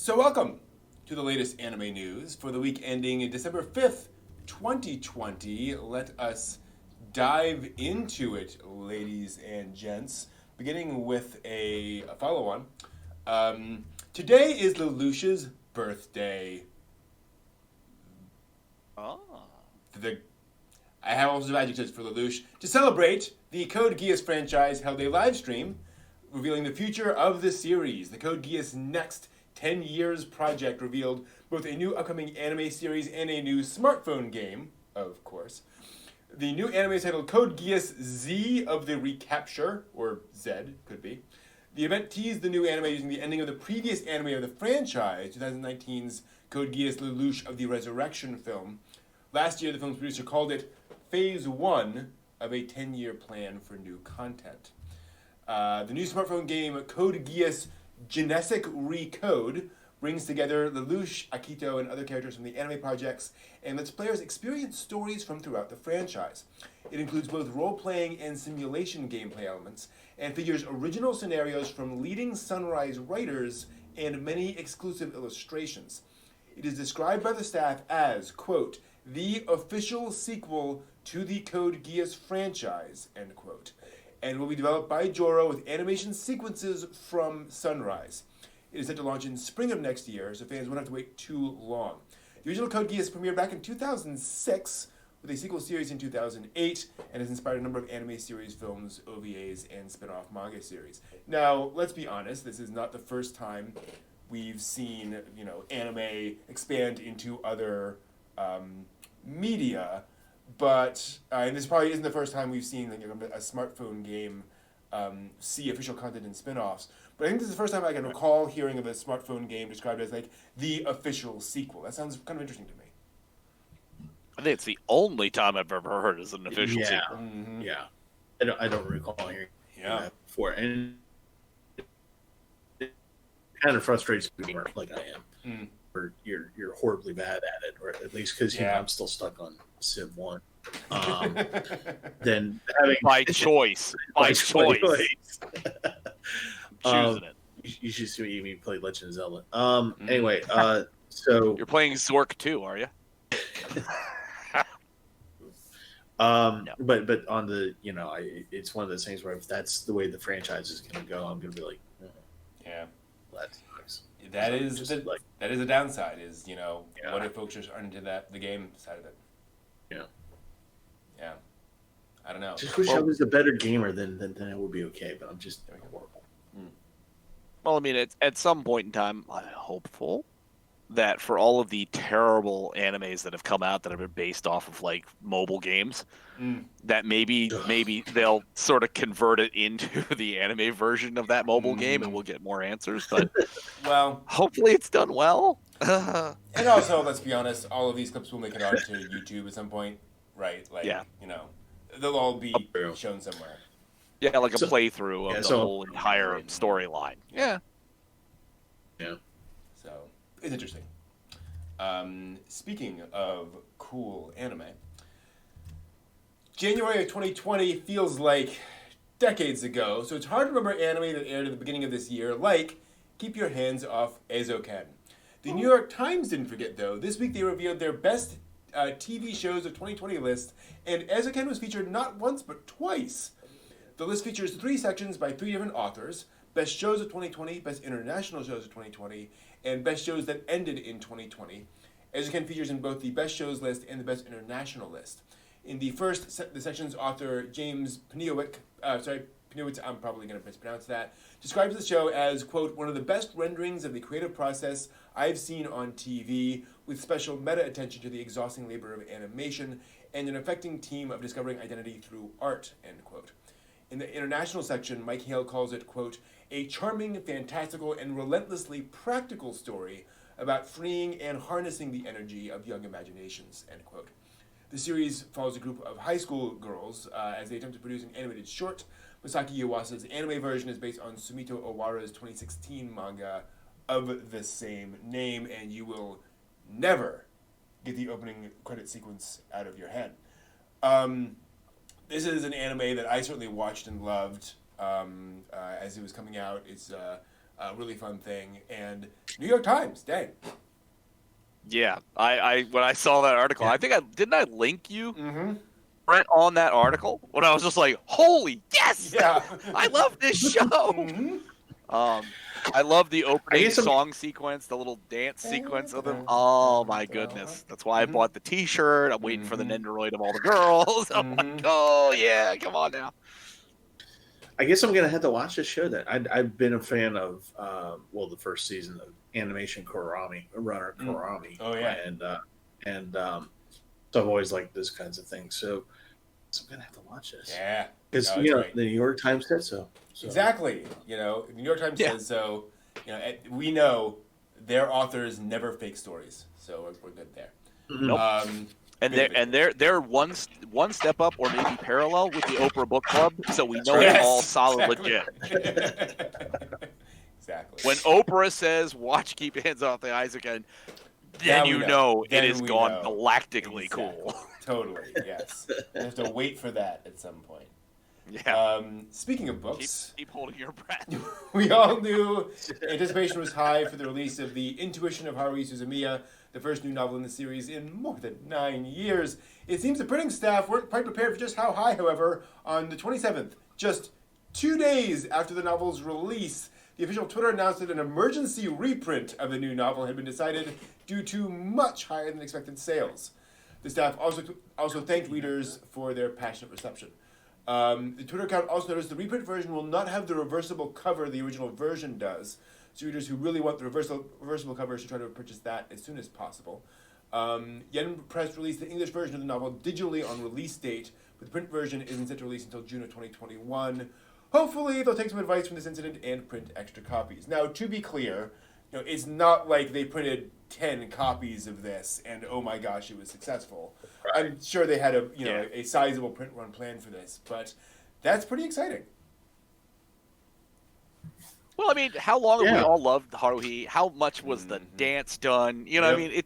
So welcome to the latest anime news for the week ending December 5th, 2020. Let us dive into it, ladies and gents, beginning with a follow-on. Today is Lelouch's birthday. Oh. I have all sorts of adjectives for Lelouch. To celebrate, the Code Geass franchise held a live stream revealing the future of the series. The Code Geass Next 10 Years project revealed both a new upcoming anime series and a new smartphone game, of course. The new anime is titled Code Geass Z of the Recapture, or Z, could be. The event teased the new anime using the ending of the previous anime of the franchise, 2019's Code Geass Lelouch of the Resurrection film. Last year, the film's producer called it Phase 1 of a 10-year plan for new content. The new smartphone game, Code Geass Genetic Recode, brings together Lelouch, Akito, and other characters from the anime projects and lets players experience stories from throughout the franchise. It includes both role-playing and simulation gameplay elements and features original scenarios from leading Sunrise writers and many exclusive illustrations. It is described by the staff as, quote, the official sequel to the Code Geass franchise, end quote, and will be developed by Joro with animation sequences from Sunrise. It is set to launch in spring of next year, so fans won't have to wait too long. The original Code Geass premiered back in 2006, with a sequel series in 2008, and has inspired a number of anime series, films, OVAs, and spin-off manga series. Now, let's be honest, this is not the first time we've seen, anime expand into other media, but and this probably isn't the first time we've seen a smartphone game see official content and spin-offs. But I think this is the first time I can recall hearing of a smartphone game described as like the official sequel. That sounds kind of interesting to me. I think it's the only time I've ever heard as an official sequel. Mm-hmm. Yeah. I don't recall hearing that before. And it kind of frustrates me like I am. Or you're horribly bad at it, or at least because I'm still stuck on Civ 1. Then having by choice. Choosing it. You should see me play Legend of Zelda. Anyway, so you're playing Zork too, are you? No. But on the it's one of those things where if that's the way the franchise is going to go, I'm going to be like, that sucks. That is a downside. Is what if folks just aren't into the game side of it? Yeah. I don't know. Just wish I was a better gamer than it would be okay, but I'm just horrible. Well, I mean, at some point in time, I'm hopeful that for all of the terrible animes that have come out that have been based off of like mobile games, that maybe they'll sort of convert it into the anime version of that mobile game, and we'll get more answers. But well, hopefully it's done well. And also, let's be honest, all of these clips will make it onto YouTube at some point, right? Like, they'll all be shown somewhere. Yeah, like a playthrough of the whole entire storyline. Yeah. So, it's interesting. Speaking of cool anime, January of 2020 feels like decades ago, so it's hard to remember anime that aired at the beginning of this year, like Keep Your Hands Off Eizouken. The New York Times didn't forget, though. This week they revealed their best TV shows of 2020 list, and Eizouken was featured not once but twice. The list features 3 sections by 3 different authors: Best Shows of 2020, Best International Shows of 2020, and Best Shows That Ended in 2020. Eizouken features in both the Best Shows list and the Best International list. In the first, the section's author, James Pniewicz, I'm probably going to mispronounce that, describes the show as, quote, one of the best renderings of the creative process I've seen on TV, with special meta-attention to the exhausting labor of animation and an affecting team of discovering identity through art, end quote. In the international section, Mike Hale calls it, quote, a charming, fantastical, and relentlessly practical story about freeing and harnessing the energy of young imaginations, end quote. The series follows a group of high school girls as they attempt to produce an animated short. Masaki Yuasa's anime version is based on Sumito Owara's 2016 manga of the same name, and you will never get the opening credit sequence out of your head. This is an anime that I certainly watched and loved as it was coming out. It's a really fun thing. And New York Times, dang. Yeah, I when I saw that article, Yeah. I think I link you, Mm-hmm. Brent, on that article when I was just like, holy yes, Yeah. I love this show. Mm-hmm. I love the opening guess I'm- song sequence, the little dance sequence of them. Oh my goodness, that's why I bought the T-shirt. I'm waiting for the Nendoroid of all the girls. I'm like, oh yeah, come on now. I guess I'm gonna have to watch this show. Then I've been a fan of the first season of animation runner Kurami. Oh yeah, and so I've always liked those kinds of things. So I'm gonna have to watch this. Yeah, because no, the New York Times said so. Exactly. You know, the New York Times says so. You know, we know their authors never fake stories, so we're good there. Nope. And they're one step up or maybe parallel with the Oprah Book Club, so we know it's all solid legit. Exactly. When Oprah says, "Watch, keep your hands off the Eizouken," then you know it has gone galactically cool. Totally, yes. You have to wait for that at some point. Yeah. Speaking of books, keep holding your breath. We all knew anticipation was high for the release of The Intuition of Haruhi Suzumiya, the first new novel in the series in more than 9 years. It seems the printing staff weren't quite prepared for just how high, however. On the 27th, just 2 days after the novel's release, the official Twitter announced that an emergency reprint of the new novel had been decided due to much higher than expected sales. The staff also thanked readers for their passionate reception. The Twitter account also noticed the reprint version will not have the reversible cover the original version does. So readers who really want the reversible cover should try to purchase that as soon as possible. Yen Press released the English version of the novel digitally on release date, but the print version isn't set to release until June of 2021. Hopefully, they'll take some advice from this incident and print extra copies. Now, to be clear, you know, it's not like they printed 10 copies of this and oh my gosh, it was successful. Right. I'm sure they had a sizable print run planned for this, but that's pretty exciting. Well, I mean, how long have we all loved Haruhi? How much was the dance done? You know, I mean,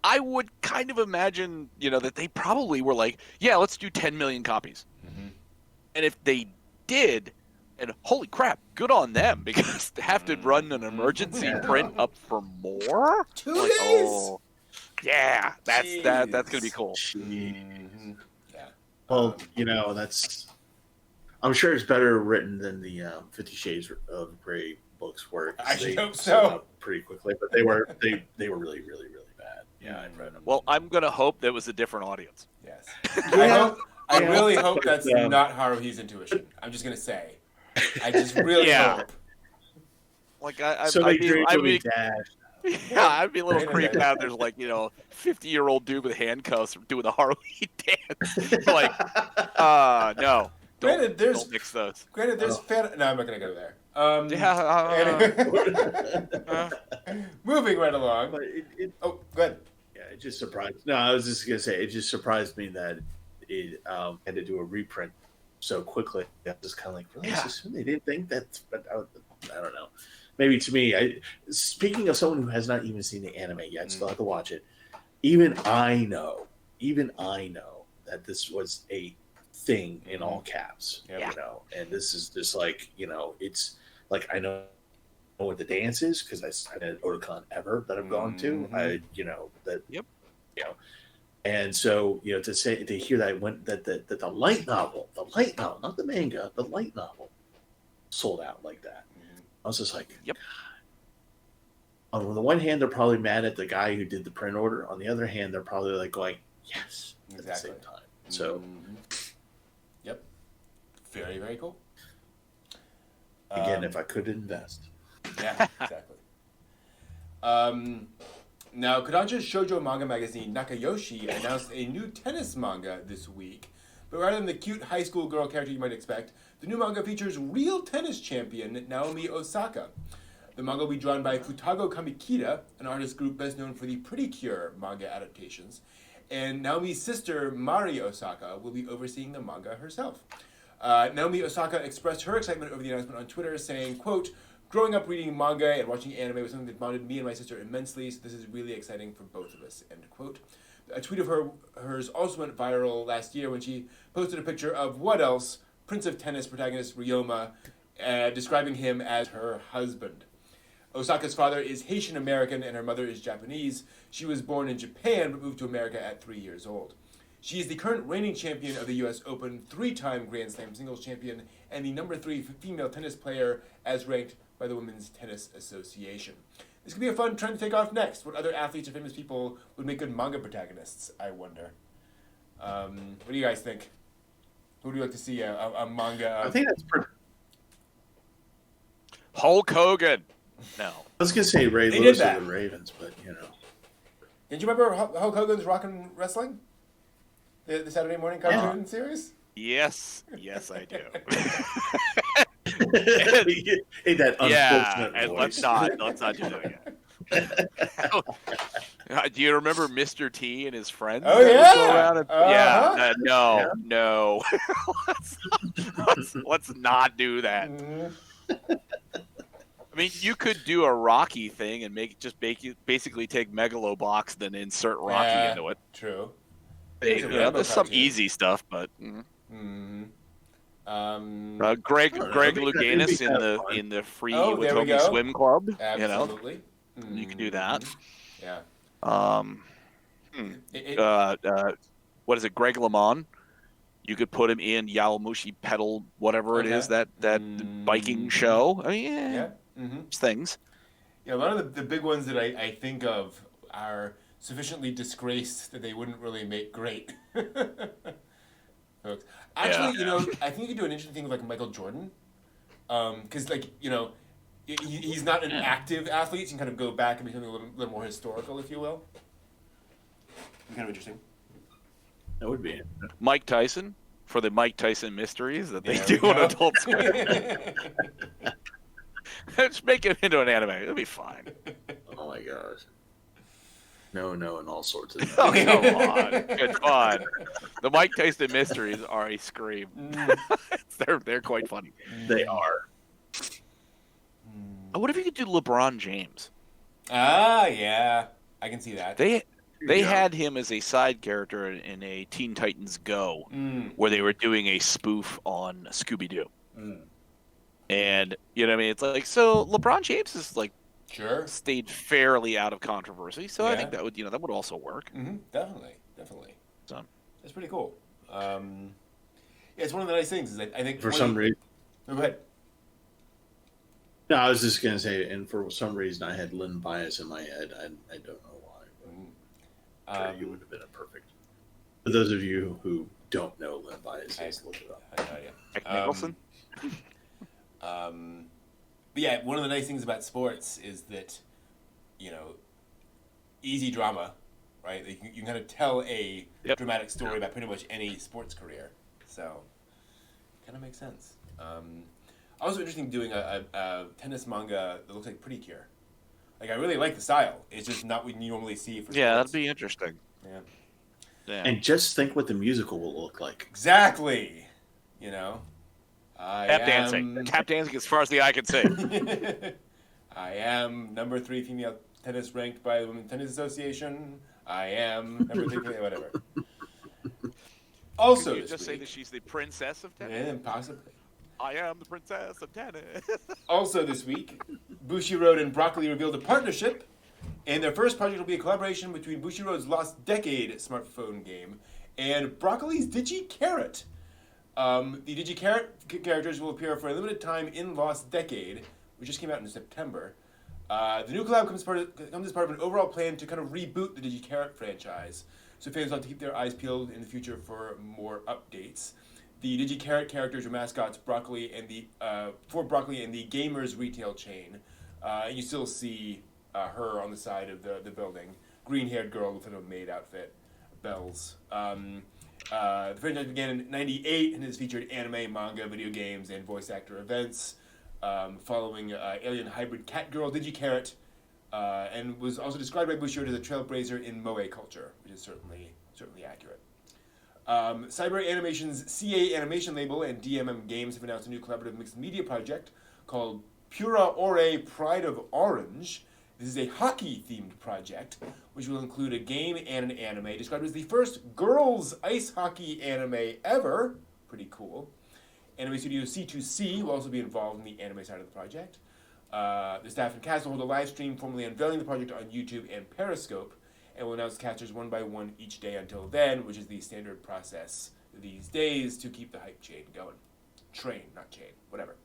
I would kind of imagine, that they probably were like, yeah, let's do 10 million copies. Mm-hmm. And if they did, and holy crap, good on them, because to have to run an emergency print up for more? 2 days? Oh, yeah, that's going to be cool. Mm-hmm. Yeah. Well, I'm sure it's better written than the 50 Shades of Grey books were. I hope so. Pretty quickly, but they were really, really, really bad. Yeah, I've read them. Well, I'm going to hope there was a different audience. Yes. I really hope that's not Haruhi's intuition. I'm just going to say. I just really hope. Like, I'd be a little creeped out. There's 50-year-old dude with handcuffs doing the Haruhi dance. No. Don't mix those. Granted, there's no, I'm not going to go there. Moving right along. But go ahead. Yeah, it just surprised. No, I was just going to say, it just surprised me that it had to do a reprint so quickly. I was just kind of like, really? Yeah. They didn't think that, but I don't know. Maybe to me, speaking of someone who has not even seen the anime yet, still have to watch it. Even I know that this was a thing in all caps, and this is just it's like I know what the dance is because I haven't Otakon ever that I've gone to. And so to hear that that the light novel, not the manga, the light novel sold out like that. I was just like, on the one hand, they're probably mad at the guy who did the print order. On the other hand, they're probably like going, yes, at the same time. So, very, very cool. Again, if I could invest. Yeah, exactly. Now, Kodansha's shoujo manga magazine Nakayoshi announced a new tennis manga this week. But rather than the cute high school girl character you might expect, the new manga features real tennis champion Naomi Osaka. The manga will be drawn by Futago Kamikita, an artist group best known for the Pretty Cure manga adaptations. And Naomi's sister, Mari Osaka, will be overseeing the manga herself. Naomi Osaka expressed her excitement over the announcement on Twitter, saying, quote, "Growing up reading manga and watching anime was something that bonded me and my sister immensely, so this is really exciting for both of us," end quote. A tweet of hers also went viral last year when she posted a picture of what else? Prince of Tennis protagonist Ryoma, describing him as her husband. Osaka's father is Haitian American and her mother is Japanese. She was born in Japan but moved to America at 3 years old. She is the current reigning champion of the U.S. Open, 3-time Grand Slam singles champion, and the number 3 female tennis player as ranked by the Women's Tennis Association. This could be a fun trend to take off next. What other athletes or famous people would make good manga protagonists, I wonder. What do you guys think? Who would you like to see a manga? I think that's pretty. Hulk Hogan. No. I was gonna say Ray They Lewis did of that. the Ravens, but Did you remember Hulk Hogan's Rockin' Wrestling? The Saturday morning cartoon series? Yes, I do. Hey, that unfortunate and voice. let's not do that again. Do you remember Mr. T and his friends? Oh, that would yeah! go around and- Uh-huh. No. let's not do that. Mhm. I mean, you could do a Rocky thing and basically take Megalobox, then insert Rocky into it. True. There's some easy stuff, but Mm-hmm. Greg it'd be Louganis kind of fun. in the free Oh, there we Watomi go. Swim Club. Absolutely. You can do that. Yeah. What is it? Greg LeMond. You could put him in Yaomushi Pedal, whatever it is, that biking show. I mean, Yeah. Mm-hmm. there's things. Yeah, a lot of the big ones that I think of are sufficiently disgraced that they wouldn't really make great. Folks. Actually, I think you could do an interesting thing with like Michael Jordan. Because, he's not an active athlete, so you can kind of go back and become a little more historical, if you will. Kind of interesting. That would be. Mike Tyson for the Mike Tyson mysteries that they There do we on go. Adult Swim. Just make it into an anime. It'll be fine. Oh my gosh. No, and all sorts of. Oh, come on. It's fun. The Mike Tyson mysteries are a scream. They're quite funny. They are. What if you could do LeBron James? Ah, yeah. I can see that. They had him as a side character in a Teen Titans Go, where they were doing a spoof on Scooby-Doo. And, you know what I mean? It's like, so LeBron James is like, Sure. stayed fairly out of controversy, so I Yeah. think that would also work. Mm-hmm. Definitely. So. That's pretty cool. Yeah, it's one of the nice things is I think For some reason. Go ahead. No, I was just gonna say, and for some reason, I had Lynn Bias in my head. I don't know why. But I'm sure you would have been a perfect. For those of you who don't know Lynn Bias, just look it up. Jack Nicholson? But yeah, one of the nice things about sports is that, easy drama, right? You can kind of tell a dramatic story about pretty much any sports career. So, kind of makes sense. Also interesting doing a tennis manga that looks like Pretty Cure. Like, I really like the style. It's just not what you normally see for Yeah, sports. that'd be interesting. Yeah. And just think what the musical will look like. Exactly. Tap dancing. Tap dancing as far as the eye can see. I am number 3 female tennis ranked by the Women's Tennis Association. I am number 3 female, whatever. Also, Could you this just say week, that she's the princess of tennis? and possibly. I am the princess of tennis. Also this week, Bushiroad and Broccoli revealed a partnership, and their first project will be a collaboration between Bushiroad's Lost Decade smartphone game and Broccoli's Digi-Carrot. The Digi-Carrot characters will appear for a limited time in Lost Decade, which just came out in September. The new collab comes as part of an overall plan to kind of reboot the Digi-Carrot franchise, so fans will have to keep their eyes peeled in the future for more updates. The Digi-Carrot characters are mascots Broccoli and the Gamers retail chain. You still see her on the side of the building, green-haired girl with a maid outfit, bells. The franchise began in '98 and has featured anime, manga, video games, and voice actor events, following alien hybrid cat girl Digi-Carrot, and was also described by Bushiroad as a trailblazer in moe culture, which is certainly accurate. Cyber Animation's CA Animation label and DMM Games have announced a new collaborative mixed media project called Pura Ore Pride of Orange. This is a hockey-themed project, which will include a game and an anime, described as the first girls' ice hockey anime ever. Pretty cool. Anime studio C2C will also be involved in the anime side of the project. The staff and cast will hold a live stream formally unveiling the project on YouTube and Periscope, and will announce casters one by one each day until then, which is the standard process these days to keep the hype chain going. Train, not chain, whatever.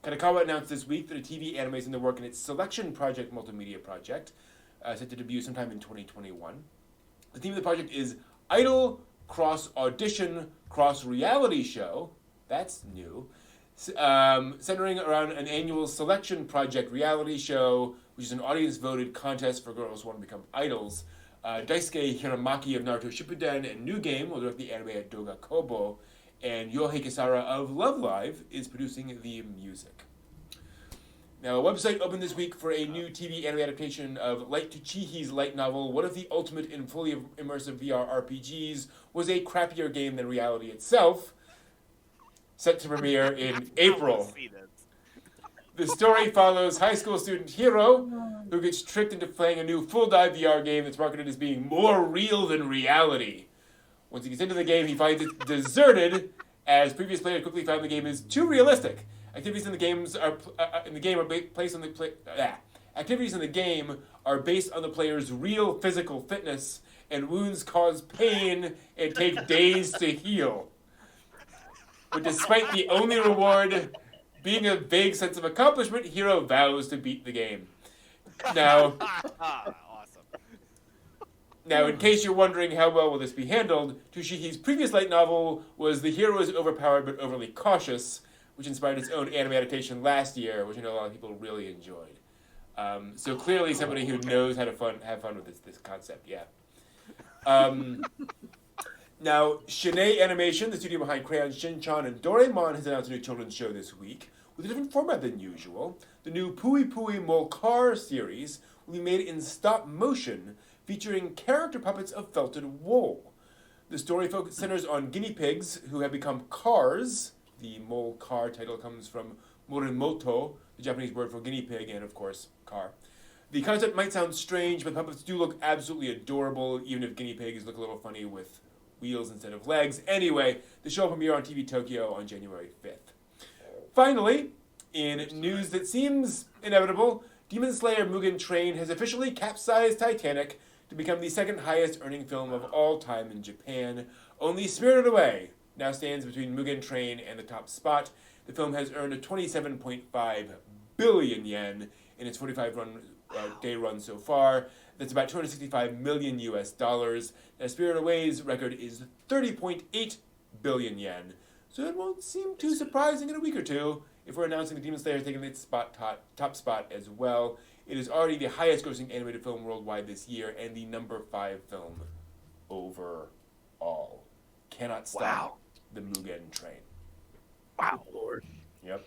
Kanekawa announced this week that a TV anime is in the work in its Selection Project multimedia project, set to debut sometime in 2021. The theme of the project is Idol Cross Audition Cross Reality Show. That's new. Centering around an annual Selection Project reality show, which is an audience-voted contest for girls who want to become idols. Daisuke Hiramaki of Naruto Shippuden and New Game will direct the anime at Doga Kobo, and Yohei Kisara of Love Live is producing the music. Now, a website opened this week for a new TV anime adaptation of Light to Chihi's light novel, What if the ultimate in fully immersive VR RPGs was a crappier game than reality itself, set to premiere in April. The story follows high school student Hiro, who gets tricked into playing a new full-dive VR game that's marketed as being more real than reality. Once he gets into the game, he finds it deserted, as previous players quickly found the game is too realistic. Activities in the game are based on the player's real physical fitness, and wounds cause pain and take days to heal. But despite the only reward being a vague sense of accomplishment, Hiro vows to beat the game. Now, in case you're wondering how well will this be handled, Toshihi's previous light novel was The Hero is Overpowered but Overly Cautious, which inspired its own anime adaptation last year, which I know a lot of people really enjoyed. So clearly somebody who knows how to have fun with this concept, yeah. Now, Shinei Animation, the studio behind Crayon Shin-chan and Doraemon, has announced a new children's show this week with a different format than usual. The new Pui Pui Molcar series will be made in stop motion, featuring character puppets of felted wool. The story centers on guinea pigs who have become cars. The Molcar title comes from Morimoto, the Japanese word for guinea pig, and of course, car. The concept might sound strange, but puppets do look absolutely adorable, even if guinea pigs look a little funny with wheels instead of legs. Anyway, the show will premiere on TV Tokyo on January 5th. Finally, in news that seems inevitable, Demon Slayer Mugen Train has officially capsized Titanic to become the second highest earning film of all time in Japan. Only Spirited Away now stands between Mugen Train and the top spot. The film has earned 27.5 billion yen in its 45-day run so far. That's about $265 million US. Now, Spirited Away's record is 30.8 billion yen. So it won't seem too surprising in a week or two if we're announcing that Demon Slayer is taking its top spot as well. It is already the highest grossing animated film worldwide this year and the number 5 film overall. Cannot stop the Mugen Train. Wow, Lord. Yep.